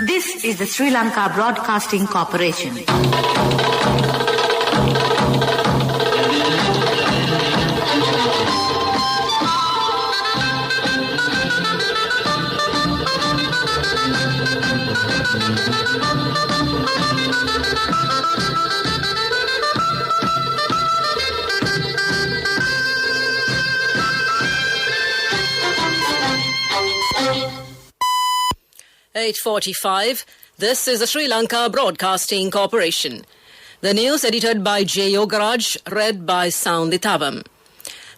This is the Sri Lanka Broadcasting Corporation. (8:45). This is the Sri Lanka Broadcasting Corporation. The news edited by J. Yogaraj, read by Soundithavam.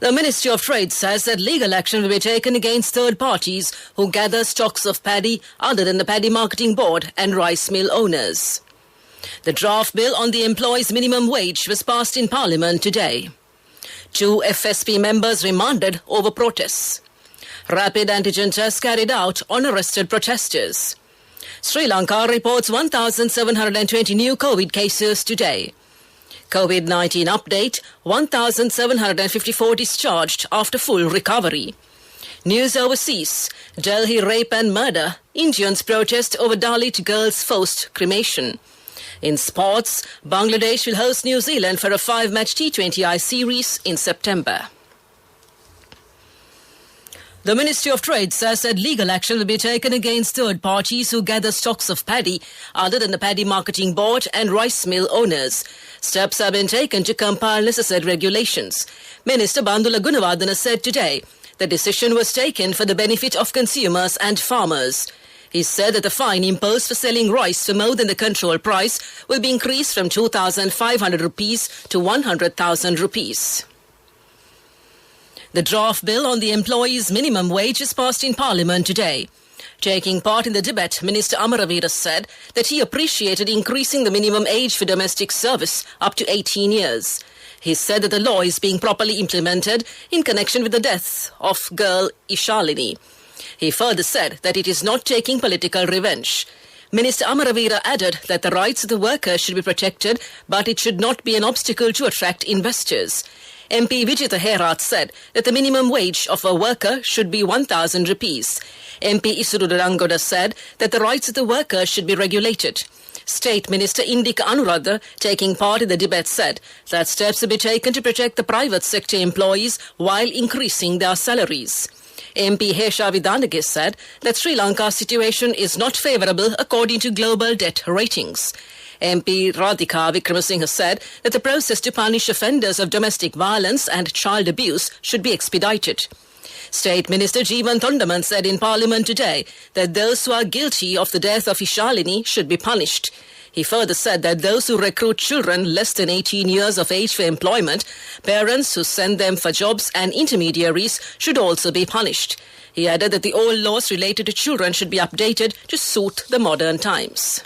The Ministry of Trade says that legal action will be taken against third parties who gather stocks of paddy other than the Paddy Marketing Board and rice mill owners. The draft bill on the employees' minimum wage was passed in Parliament today. 2 FSP members remanded over protests. Rapid antigen tests carried out on arrested protesters. Sri Lanka reports 1,720 new COVID cases today. COVID-19 update, 1,754 discharged after full recovery. News overseas, Delhi rape and murder, Indians protest over Dalit girls' forced cremation. In sports, Bangladesh will host New Zealand for a 5-match T20I series in September. The Ministry of Trade says that legal action will be taken against third parties who gather stocks of paddy other than the Paddy Marketing Board and rice mill owners. Steps have been taken to compile necessary regulations. Minister Bandula Gunawardena said today the decision was taken for the benefit of consumers and farmers. He said that the fine imposed for selling rice for more than the control price will be increased from 2,500 rupees to 100,000 rupees. The draft bill on the employees' minimum wage is passed in Parliament today. Taking part in the debate, Minister Amaravira said that he appreciated increasing the minimum age for domestic service up to 18 years. He said that the law is being properly implemented in connection with the death of girl Ishalini. He further said that it is not taking political revenge. Minister Amaravira added that the rights of the workers should be protected, but it should not be an obstacle to attract investors. MP Vijitha Herath said that the minimum wage of a worker should be 1,000 rupees. MP Isurudu Rangoda said that the rights of the workers should be regulated. State Minister Indika Anuradha, taking part in the debate, said that steps will be taken to protect the private sector employees while increasing their salaries. MP Hesha Vidanage said that Sri Lanka's situation is not favourable according to global debt ratings. MP Radhika Wickramasinghe said that the process to punish offenders of domestic violence and child abuse should be expedited. State Minister Jeevan Thondaman said in Parliament today that those who are guilty of the death of Ishalini should be punished. He further said that those who recruit children less than 18 years of age for employment, parents who send them for jobs and intermediaries should also be punished. He added that the old laws related to children should be updated to suit the modern times.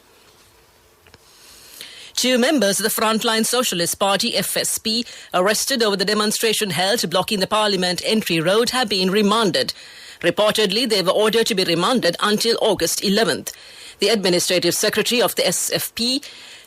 2 members of the Frontline Socialist Party, FSP, arrested over the demonstration held blocking the Parliament entry road have been remanded. Reportedly, they were ordered to be remanded until August 11th. The Administrative Secretary of the SFP,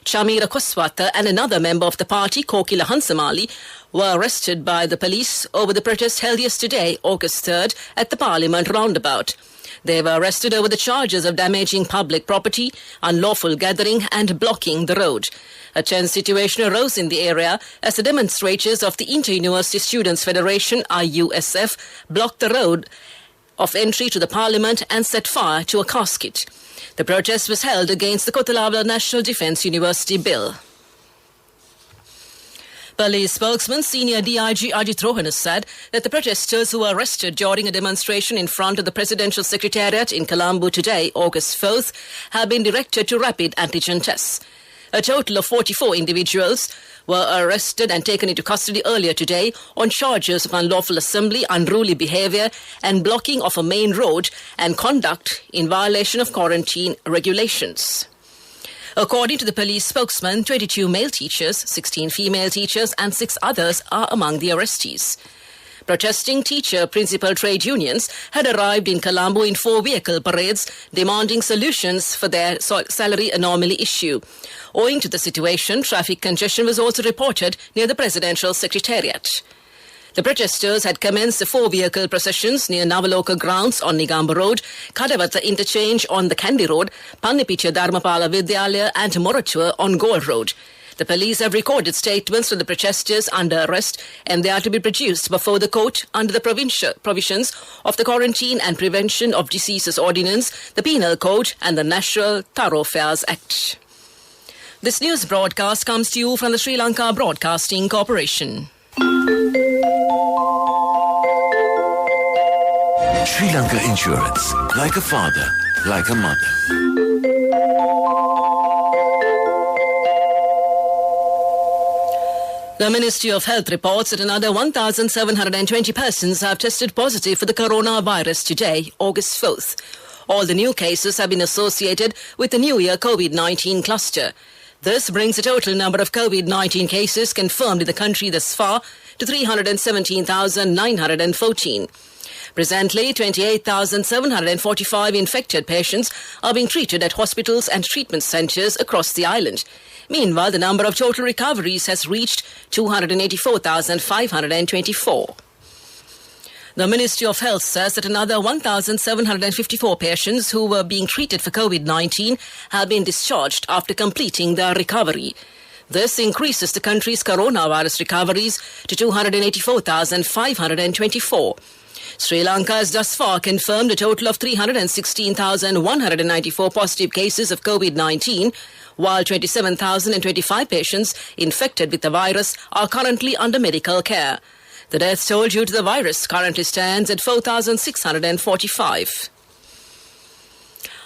Chamira Koswata, and another member of the party, Kokila Hansamali, were arrested by the police over the protest held yesterday, August 3rd, at the Parliament roundabout. They were arrested over the charges of damaging public property, unlawful gathering and blocking the road. A tense situation arose in the area as the demonstrators of the Inter-University Students' Federation, IUSF, blocked the road of entry to the Parliament and set fire to a casket. The protest was held against the Kotalawala National Defence University Bill. Police spokesman Senior DIG Ajit Rohan said that the protesters who were arrested during a demonstration in front of the Presidential Secretariat in Colombo today, August 4th, have been directed to rapid antigen tests. A total of 44 individuals were arrested and taken into custody earlier today on charges of unlawful assembly, unruly behaviour and blocking of a main road and conduct in violation of quarantine regulations. According to the police spokesman, 22 male teachers, 16 female teachers and 6 others are among the arrestees. Protesting teacher principal trade unions had arrived in Colombo in 4 vehicle parades demanding solutions for their salary anomaly issue. Owing to the situation, traffic congestion was also reported near the Presidential Secretariat. The protesters had commenced the 4-vehicle processions near Navaloka grounds on Nigamba Road, Kadavatta interchange on the Kandy Road, Pannipicha Dharmapala Vidyalaya and Moratua on Gold Road. The police have recorded statements from the protesters under arrest and they are to be produced before the court under the provisions of the Quarantine and Prevention of Diseases Ordinance, the Penal Code and the National Thoroughfares Act. This news broadcast comes to you from the Sri Lanka Broadcasting Corporation. Sri Lanka Insurance, like a father, like a mother. The Ministry of Health reports that another 1,720 persons have tested positive for the coronavirus today, August 4th. All the new cases have been associated with the New Year COVID-19 cluster. This brings the total number of COVID-19 cases confirmed in the country thus far to 317,914. Presently, 28,745 infected patients are being treated at hospitals and treatment centres across the island. Meanwhile, the number of total recoveries has reached 284,524. The Ministry of Health says that another 1,754 patients who were being treated for COVID-19 have been discharged after completing their recovery. This increases the country's coronavirus recoveries to 284,524. Sri Lanka has thus far confirmed a total of 316,194 positive cases of COVID-19, while 27,025 patients infected with the virus are currently under medical care. The death toll due to the virus currently stands at 4,645.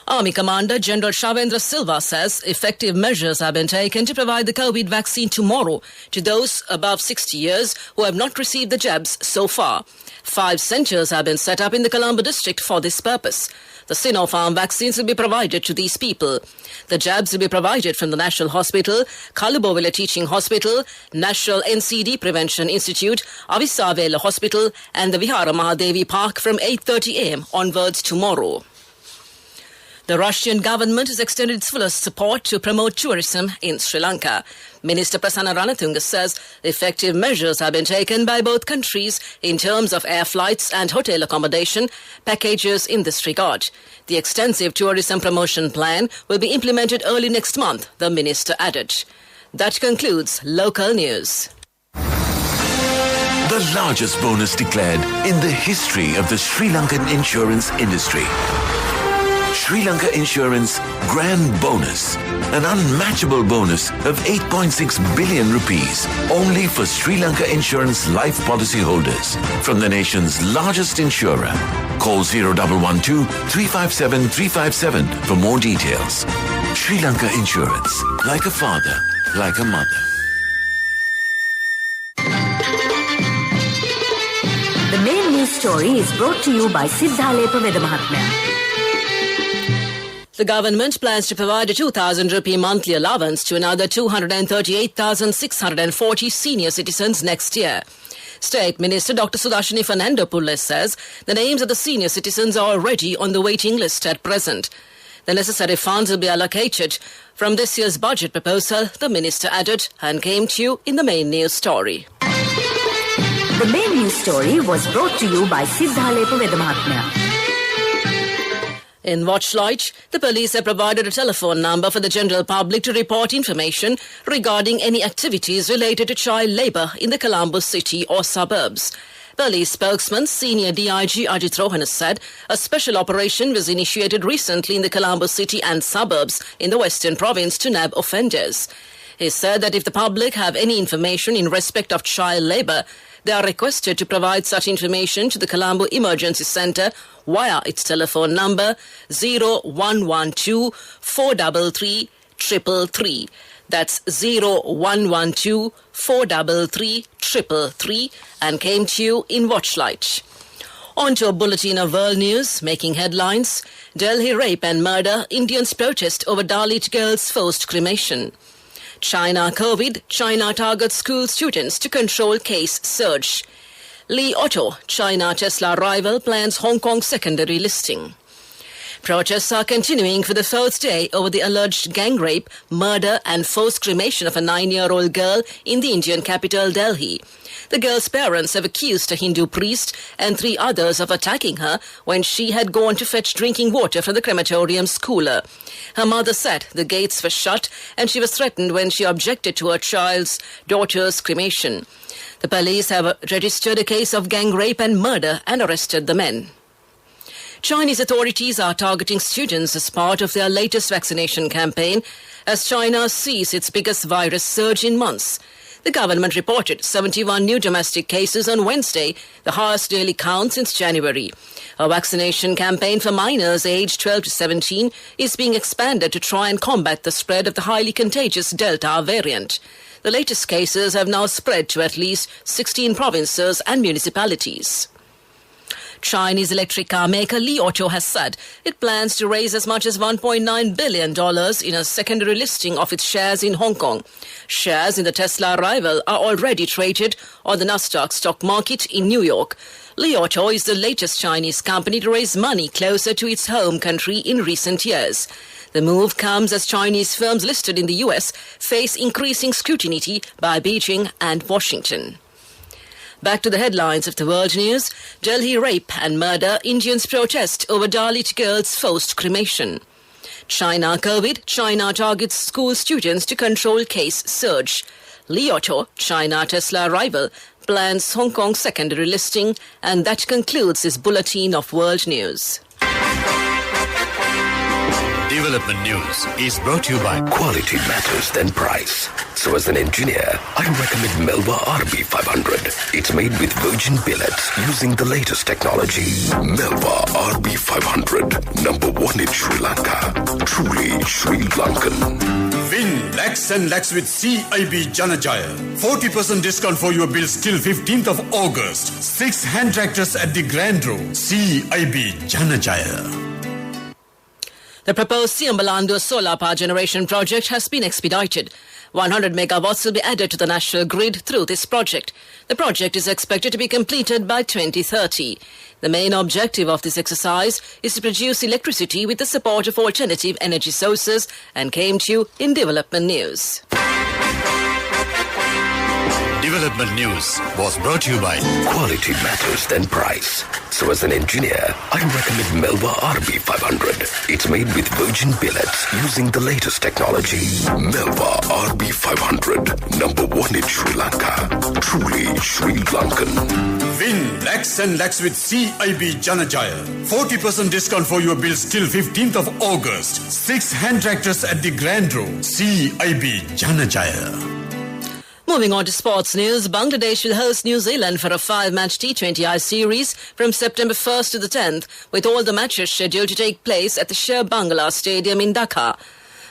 Army Commander General Shavendra Silva says effective measures have been taken to provide the COVID vaccine tomorrow to those above 60 years who have not received the jabs so far. 5 centres have been set up in the Colombo district for this purpose. The Sinopharm vaccines will be provided to these people. The jabs will be provided from the National Hospital, Kalubowila Teaching Hospital, National NCD Prevention Institute, Avisavela Hospital and the Vihara Mahadevi Park from 8:30 a.m. onwards tomorrow. The Russian government has extended its fullest support to promote tourism in Sri Lanka. Minister Prasanna Ranatunga says effective measures have been taken by both countries in terms of air flights and hotel accommodation packages in this regard. The extensive tourism promotion plan will be implemented early next month, the minister added. That concludes local news. The largest bonus declared in the history of the Sri Lankan insurance industry. Sri Lanka Insurance Grand Bonus, an unmatchable bonus of 8.6 billion rupees only for Sri Lanka Insurance life policy holders from the nation's largest insurer. Call 0112-357-357 for more details. Sri Lanka Insurance, like a father, like a mother. The main news story is brought to you by Siddhalepa Vedamahatmya. The government plans to provide a 2,000 rupee monthly allowance to another 238,640 senior citizens next year. State Minister Dr. Sudashini Fernando Pulle says the names of the senior citizens are already on the waiting list at present. The necessary funds will be allocated from this year's budget proposal, the minister added, and came to you in the main news story. The main news story was brought to you by Siddhalepa Vedamahatmya. In Watchlight, the police have provided a telephone number for the general public to report information regarding any activities related to child labour in the Colombo city or suburbs. Police spokesman Senior DIG Ajit Rohan said a special operation was initiated recently in the Colombo city and suburbs in the Western Province to nab offenders. He said that if the public have any information in respect of child labour, they are requested to provide such information to the Colombo Emergency Centre via its telephone number 0112 433 333. That's 0112 433 333 and came to you in Watchlight. On to a bulletin of world news, making headlines. Delhi rape and murder, Indians protest over Dalit girls' forced cremation. China COVID, China targets school students to control case surge. Li Auto, China Tesla rival, plans Hong Kong secondary listing. Protests are continuing for the fourth day over the alleged gang rape, murder and forced cremation of a 9-year-old girl in the Indian capital, Delhi. The girl's parents have accused a Hindu priest and 3 others of attacking her when she had gone to fetch drinking water from the crematorium's cooler. Her mother said the gates were shut and she was threatened when she objected to her daughter's cremation. The police have registered a case of gang rape and murder and arrested the men. Chinese authorities are targeting students as part of their latest vaccination campaign as China sees its biggest virus surge in months. The government reported 71 new domestic cases on Wednesday, the highest daily count since January. A vaccination campaign for minors aged 12 to 17 is being expanded to try and combat the spread of the highly contagious Delta variant. The latest cases have now spread to at least 16 provinces and municipalities. Chinese electric car maker Li Auto has said it plans to raise as much as $1.9 billion in a secondary listing of its shares in Hong Kong. Shares in the Tesla rival are already traded on the Nasdaq stock market in New York. Li Auto is the latest Chinese company to raise money closer to its home country in recent years. The move comes as Chinese firms listed in the US face increasing scrutiny by Beijing and Washington. Back to the headlines of the world news. Delhi rape and murder, Indians protest over Dalit girls' forced cremation. China COVID, China targets school students to control case surge. Li Auto, China Tesla rival, plans Hong Kong secondary listing. And that concludes this bulletin of world news. Development News is brought to you by Quality matters than price. So as an engineer, I recommend Melba RB500. It's made with virgin billets using the latest technology. Melba RB500, number 1 in Sri Lanka. Truly Sri Lankan. Win lakhs and lakhs with CIB Janajaya. 40% discount for your bills till 15th of August. 6 hand tractors at the Grand Row. CIB Janajaya. The proposed Siambalando solar power generation project has been expedited. 100 megawatts will be added to the national grid through this project. The project is expected to be completed by 2030. The main objective of this exercise is to produce electricity with the support of alternative energy sources and came to you in Development News. Development News was brought to you by Quality matters than price. So as an engineer, I recommend Melba RB500. It's made with virgin billets using the latest technology. Melba RB500, number 1 in Sri Lanka. Truly Sri Lankan. Win lakhs and lakhs with CIB Janajaya. 40% discount for your bills till 15th of August. 6 hand tractors at the Grand Row. CIB Janajaya. Moving on to sports news, Bangladesh will host New Zealand for a 5-match T20I series from September 1st to the 10th, with all the matches scheduled to take place at the Sher Bangla Stadium in Dhaka.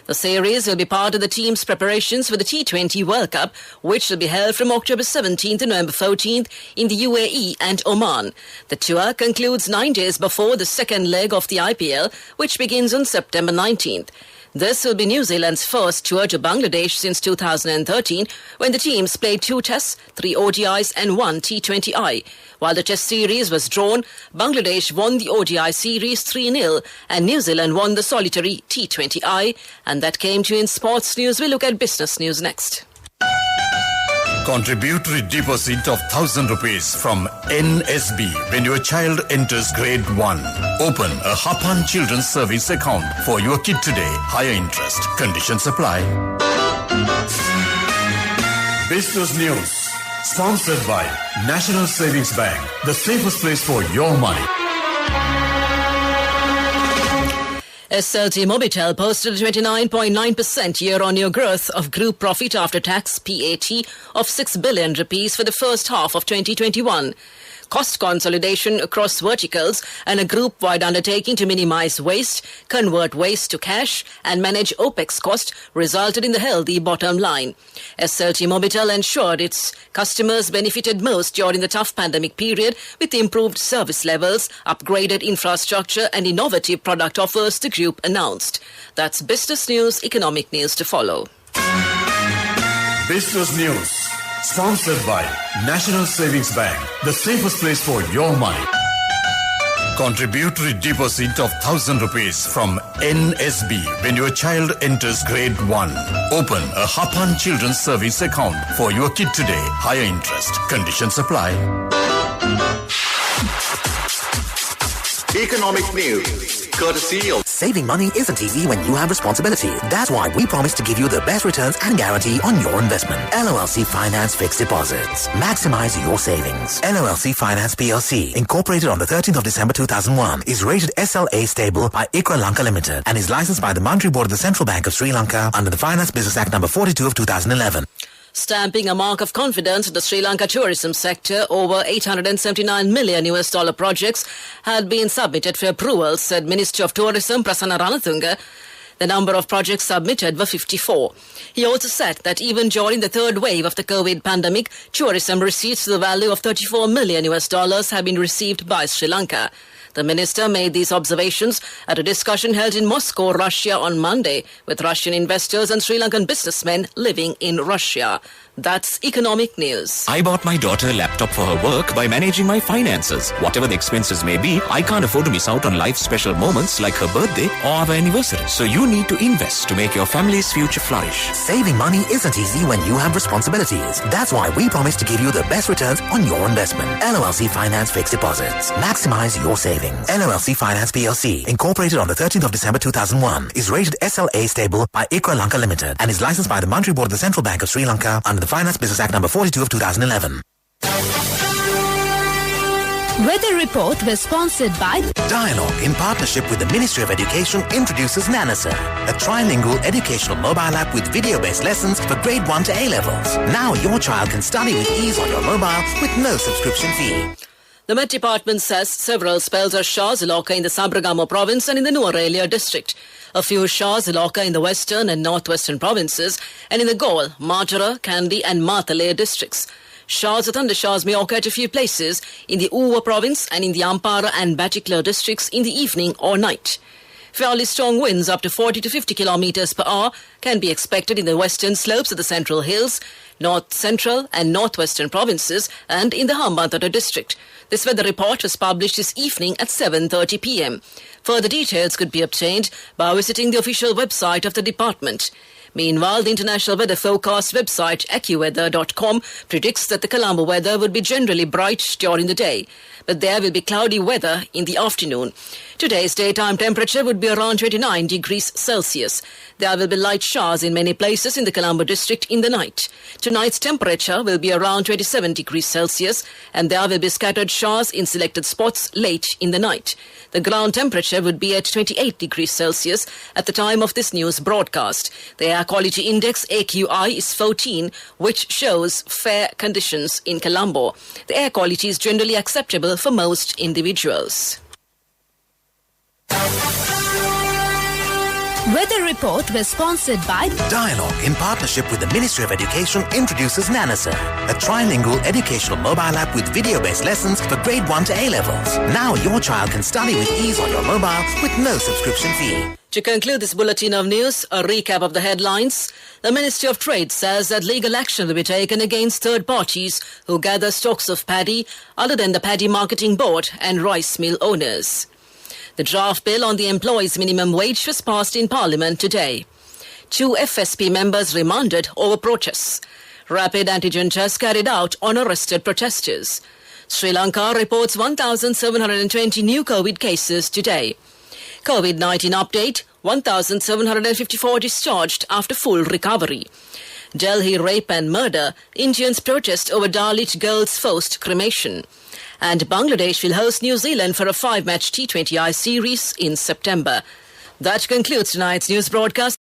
The series will be part of the team's preparations for the T20 World Cup, which will be held from October 17th to November 14th in the UAE and Oman. The tour concludes 9 days before the second leg of the IPL, which begins on September 19th. This will be New Zealand's first tour to Bangladesh since 2013, when the teams played 2 tests, 3 ODIs and 1 T20I. While the test series was drawn, Bangladesh won the ODI series 3-0 and New Zealand won the solitary T20I. And that came to you in sports news. We look at business news next. Contributory deposit of 1,000 rupees from NSB when your child enters grade 1. Open a Hapan Children's Savings account for your kid today. Higher interest. Conditions apply. Business News. Sponsored by National Savings Bank. The safest place for your money. SLT Mobitel posted a 29.9% year-on-year growth of group profit after tax PAT of 6 billion rupees for the first half of 2021. Cost consolidation across verticals and a group-wide undertaking to minimize waste, convert waste to cash and manage OPEX cost resulted in the healthy bottom line. SLT Mobitel ensured its customers benefited most during the tough pandemic period with improved service levels, upgraded infrastructure and innovative product offers, the group announced. That's business news, economic news to follow. Business News. Sponsored by National Savings Bank. The safest place for your money. Contributory deposit of 1,000 rupees from NSB when your child enters grade 1. Open a Hapan Children's Service account for your kid today. Higher interest. Conditions apply. Economic news, courtesy of... Saving money isn't easy when you have responsibility. That's why we promise to give you the best returns and guarantee on your investment. LOLC Finance Fixed Deposits. Maximize your savings. LOLC Finance PLC, incorporated on the 13th of December 2001, is rated SLA stable by Sri Lanka Limited and is licensed by the Monetary Board of the Central Bank of Sri Lanka under the Finance Business Act number 42 of 2011. Stamping a mark of confidence in the Sri Lanka tourism sector, over $879 million projects had been submitted for approval, said Minister of Tourism Prasanna Ranatunga. The number of projects submitted were 54. He also said that even during the third wave of the COVID pandemic, tourism receipts to the value of $34 million have been received by Sri Lanka. The minister made these observations at a discussion held in Moscow, Russia on Monday with Russian investors and Sri Lankan businessmen living in Russia. That's economic news. I bought my daughter a laptop for her work by managing my finances. Whatever the expenses may be, I can't afford to miss out on life's special moments like her birthday or our anniversary. So you need to invest to make your family's future flourish. Saving money isn't easy when you have responsibilities. That's why we promise to give you the best returns on your investment. LOLC Finance Fixed Deposits. Maximize your savings. LOLC Finance PLC, incorporated on the 13th of December 2001, is rated SLA stable by Sri Lanka Limited and is licensed by the Monetary Board of the Central Bank of Sri Lanka under the Finance Business Act number 42 of 2011. Weather report was sponsored by Dialogue, in partnership with the Ministry of Education, introduces Nanasa, a trilingual educational mobile app with video-based lessons for grade 1 to A-levels. Now your child can study with ease on your mobile with no subscription fee. The Met Department says several spells of Shah Zilaka in the Sabragamo province and in the Nuwara district. A few Shah Zilaka in the western and northwestern provinces and in the Gaul, Matara, Kandy and Matale districts. Showers or thundershowers may occur at a few places in the Uva province and in the Ampara and Batikla districts in the evening or night. Fairly strong winds up to 40 to 50 kilometers per hour can be expected in the western slopes of the Central Hills, North Central and Northwestern provinces and in the Hambantota district. This weather report was published this evening at 7:30 p.m. Further details could be obtained by visiting the official website of the department. Meanwhile, the international weather forecast website AccuWeather.com predicts that the Colombo weather would be generally bright during the day, but there will be cloudy weather in the afternoon. Today's daytime temperature would be around 29 degrees Celsius. There will be light showers in many places in the Colombo district in the night. Tonight's temperature will be around 27 degrees Celsius, and there will be scattered showers in selected spots late in the night. The ground temperature would be at 28 degrees Celsius at the time of this news broadcast. The air quality index AQI is 14, which shows fair conditions in Colombo. The air quality is generally acceptable for most individuals. Weather report was sponsored by Dialogue, in partnership with the Ministry of Education, introduces Nanasa, a trilingual educational mobile app with video-based lessons for grade 1 to A-levels. Now your child can study with ease on your mobile with no subscription fee. To conclude this bulletin of news, a recap of the headlines. The Ministry of Trade says that legal action will be taken against third parties who gather stocks of paddy other than the Paddy Marketing Board and rice mill owners. The draft bill on the employees' minimum wage was passed in Parliament today. 2 FSP members remanded over protests. Rapid antigen tests carried out on arrested protesters. Sri Lanka reports 1,720 new COVID cases today. COVID-19 update, 1,754 discharged after full recovery. Delhi rape and murder, Indians protest over Dalit girls' forced cremation. And Bangladesh will host New Zealand for a 5-match T20I series in September. That concludes tonight's news broadcast.